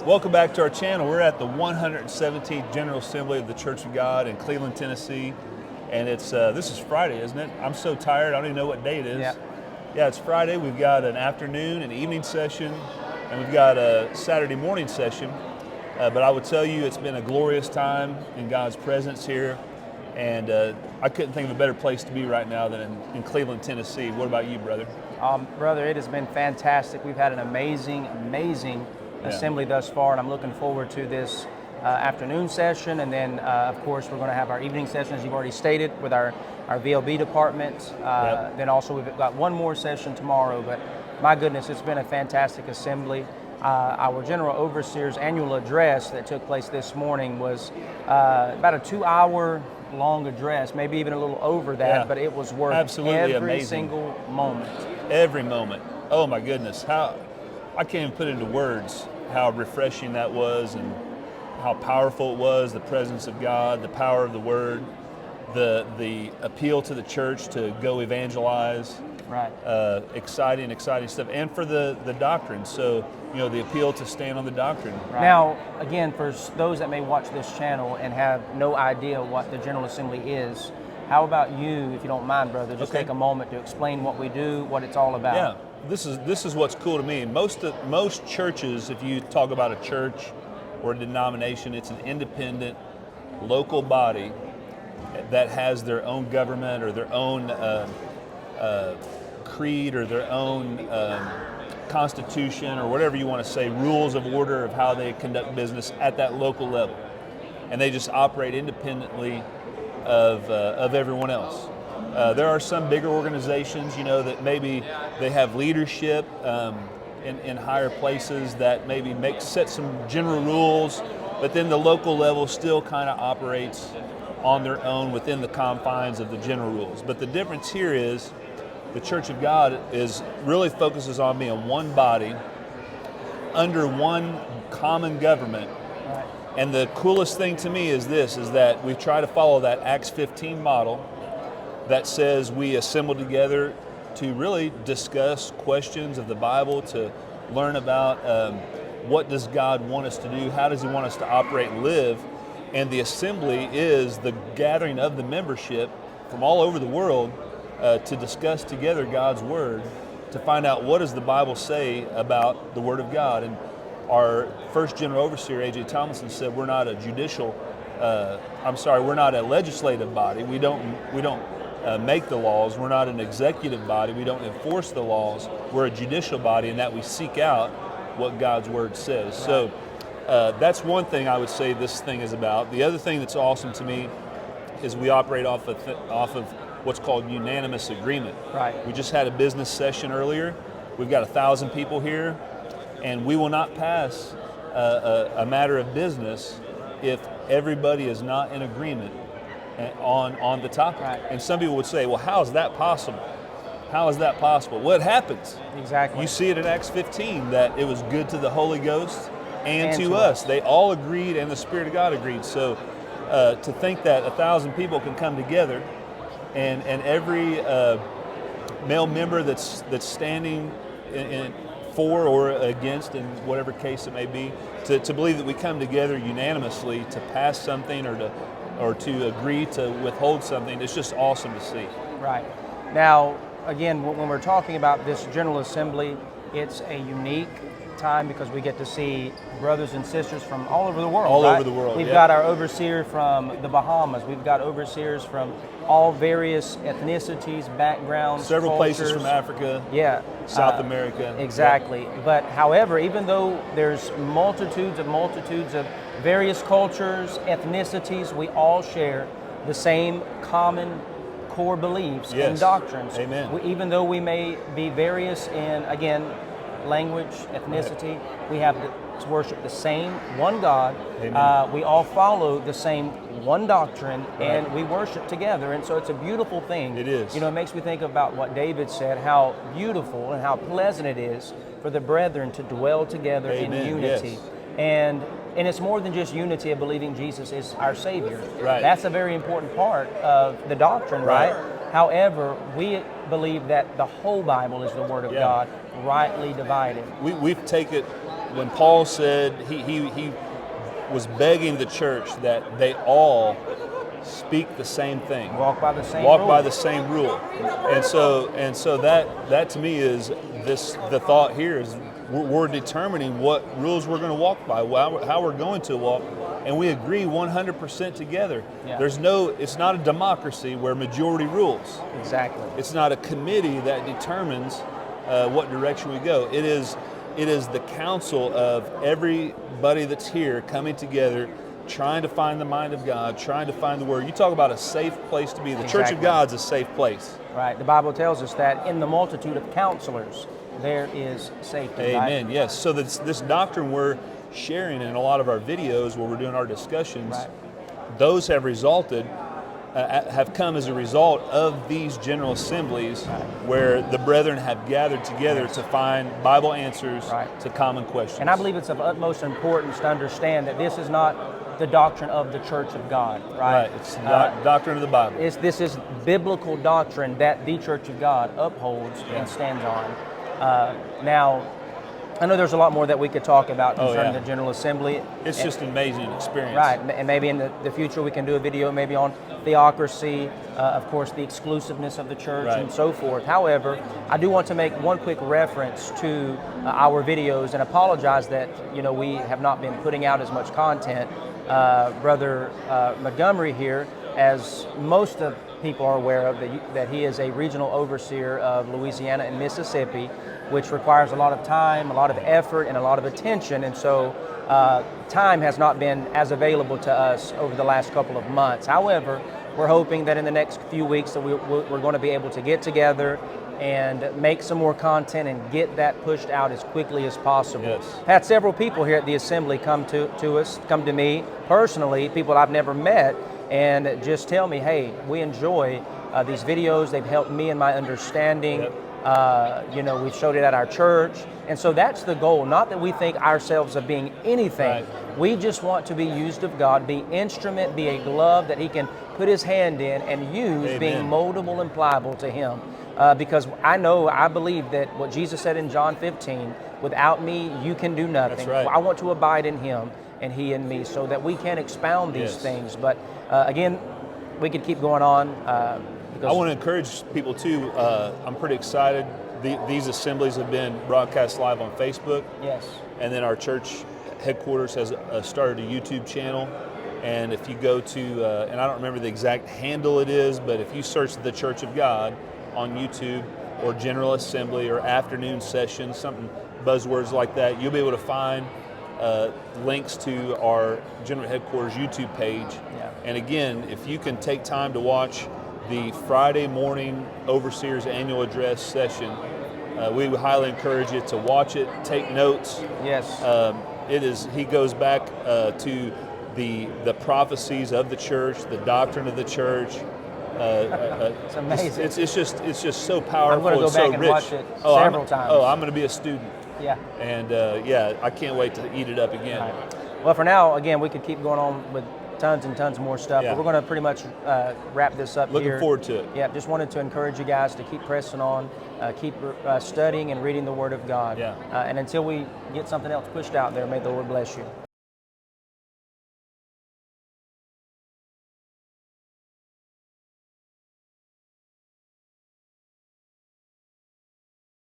Welcome back to our channel. We're at the 117th General Assembly of the Church of God in Cleveland, Tennessee. And it's this is Friday, isn't it? I'm so tired, I don't even know what day it is. Yeah, it's Friday. We've got an afternoon and evening session, and we've got a Saturday morning session. But I would tell you it's been a glorious time in God's presence here. And I couldn't think of a better place to be right now than in Cleveland, Tennessee. What about you, brother? Brother, it has been fantastic. We've had an amazing assembly thus far, and I'm looking forward to this afternoon session. And then, of course, we're going to have our evening session, as you've already stated, with our VLB department. Then also we've got one more session tomorrow. But my goodness, it's been a fantastic assembly. Our General Overseer's annual address that took place this morning was about a 2-hour long address, maybe even a little over that, but it was worth absolutely every amazing. Single moment. Every moment. Oh my goodness, how I can't even put into words how refreshing that was and how powerful it was, the presence of God, the power of the Word, the appeal to the church to go evangelize. Right. Exciting stuff. And for the doctrine. So, the appeal to stand on the doctrine. Right. Now, again, for those that may watch this channel and have no idea what the General Assembly is, how about you, if you don't mind, brother, just take a moment to explain what we do, what it's all about. Yeah, this is what's cool to me. Most churches, if you talk about a church or a denomination, it's an independent local body that has their own government or their own creed or their own constitution or whatever you want to say, rules of order of how they conduct business at that local level. And they just operate independently of everyone else. There are some bigger organizations, that maybe they have leadership in higher places that maybe set some general rules, but then the local level still kind of operates on their own within the confines of the general rules. But the difference here is the Church of God really focuses on being one body under one common government. Right. And the coolest thing to me is that we try to follow that Acts 15 model that says we assemble together to really discuss questions of the Bible, to learn about what does God want us to do, how does He want us to operate and live. And the assembly is the gathering of the membership from all over the world to discuss together God's Word, to find out what does the Bible say about the Word of God. And our first General Overseer, A.J. Tomlinson, said we're not a we're not a legislative body. We don't make the laws. We're not an executive body. We don't enforce the laws. We're a judicial body in that we seek out what God's Word says. Right. So that's one thing I would say this thing is about. The other thing that's awesome to me is we operate off of what's called unanimous agreement. Right. We just had a business session earlier. We've got 1,000 people here, and we will not pass a matter of business if everybody is not in agreement on the topic. Right. And some people would say, well, how is that possible? How is that possible? Well, it happens. Exactly. You see it in Acts 15 that it was good to the Holy Ghost and to us. They all agreed, and the Spirit of God agreed. So to think that 1,000 people can come together and every male member that's standing for or against, in whatever case it may be, to believe that we come together unanimously to pass something or to agree to withhold something, it's just awesome to see. Right. Now, again, when we're talking about this General Assembly, it's a unique time because we get to see brothers and sisters from all over the world. All over the world. We've got our overseer from the Bahamas. We've got overseers from all various ethnicities, backgrounds, several cultures. Places from Africa. Yeah. South America. Exactly. Yeah. But however, even though there's multitudes of various cultures, ethnicities, we all share the same common core beliefs and doctrines. Amen. Even though we may be various in, again, language, ethnicity, we have to worship the same one God. We all follow the same one doctrine, and we worship together. And so it's a beautiful thing. It is. It makes me think about what David said, how beautiful and how pleasant it is for the brethren to dwell together in unity. Yes. And it's more than just unity of believing Jesus is our Savior. Right. That's a very important part of the doctrine, right? However, we believe that the whole Bible is the Word of God, rightly divided. We've taken when Paul said he was begging the church that they all speak the same thing, Walk by the same walk rule. by the same rule, and so that to me is the thought here is we're determining what rules we're going to walk by, how we're going to walk, and we agree 100% together. Yeah. It's not a democracy where majority rules. Exactly. It's not a committee that determines what direction we go. It is the council of everybody that's here coming together, trying to find the mind of God, trying to find the Word. You talk about a safe place to be. The Church of Exactly. God's a safe place. Right. The Bible tells us that in the multitude of counselors, there is safety. Amen. Right? Yes. So this doctrine we're sharing in a lot of our videos where we're doing our discussions, Right. those have have come as a result of these general assemblies where the brethren have gathered together to find Bible answers Right. to common questions. And I believe it's of utmost importance to understand that this is not the doctrine of the Church of God, right? Right. It's the doctrine of the Bible. This is biblical doctrine that the Church of God upholds and stands on. Now, I know there's a lot more that we could talk about concerning yeah. the General Assembly. It's just an amazing experience. Right, and maybe in the future we can do a video maybe on theocracy, of course the exclusiveness of the church Right. and so forth. However, I do want to make one quick reference to our videos and apologize that we have not been putting out as much content. Brother Montgomery here, as most of people are aware of, that he is a regional overseer of Louisiana and Mississippi, which requires a lot of time, a lot of effort, and a lot of attention. And so time has not been as available to us over the last couple of months. However, we're hoping that in the next few weeks that we're going to be able to get together and make some more content and get that pushed out as quickly as possible. Yes. I've had several people here at the assembly come to me personally, people I've never met, and just tell me, hey, we enjoy these videos. They've helped me in my understanding. Yep. We've showed it at our church. And so that's the goal. Not that we think ourselves of being anything. Right. We just want to be used of God, be instrument, be a glove that he can put his hand in and use, Amen. being moldable and pliable to him. Because I believe that what Jesus said in John 15, without me, you can do nothing. That's right. I want to abide in him and he in me so that we can expound these Yes. things. But again, we could keep going on. I want to encourage people too. I'm pretty excited. These assemblies have been broadcast live on Facebook. Yes. And then our church headquarters has started a YouTube channel. And if you go to, and I don't remember the exact handle it is, but if you search the Church of God on YouTube or General Assembly or afternoon session, something buzzwords like that, you'll be able to find links to our general headquarters YouTube page. Yeah. And again, if you can take time to watch the Friday morning Overseers Annual Address session, we would highly encourage you to watch it, take notes. Yes. He goes back to the prophecies of the church, the doctrine of the church. It's amazing. It's just so powerful. I'm going to go and so back and rich. watch it several times. I'm going to be a student, Yeah. and I can't wait to eat it up again. All right. Well, for now, again, we could keep going on with tons and tons more stuff, Yeah. but we're going to pretty much wrap this up Looking here. forward to it. Yeah, just wanted to encourage you guys to keep pressing on, keep studying and reading the Word of God. Yeah. And until we get something else pushed out there, may the Lord bless you.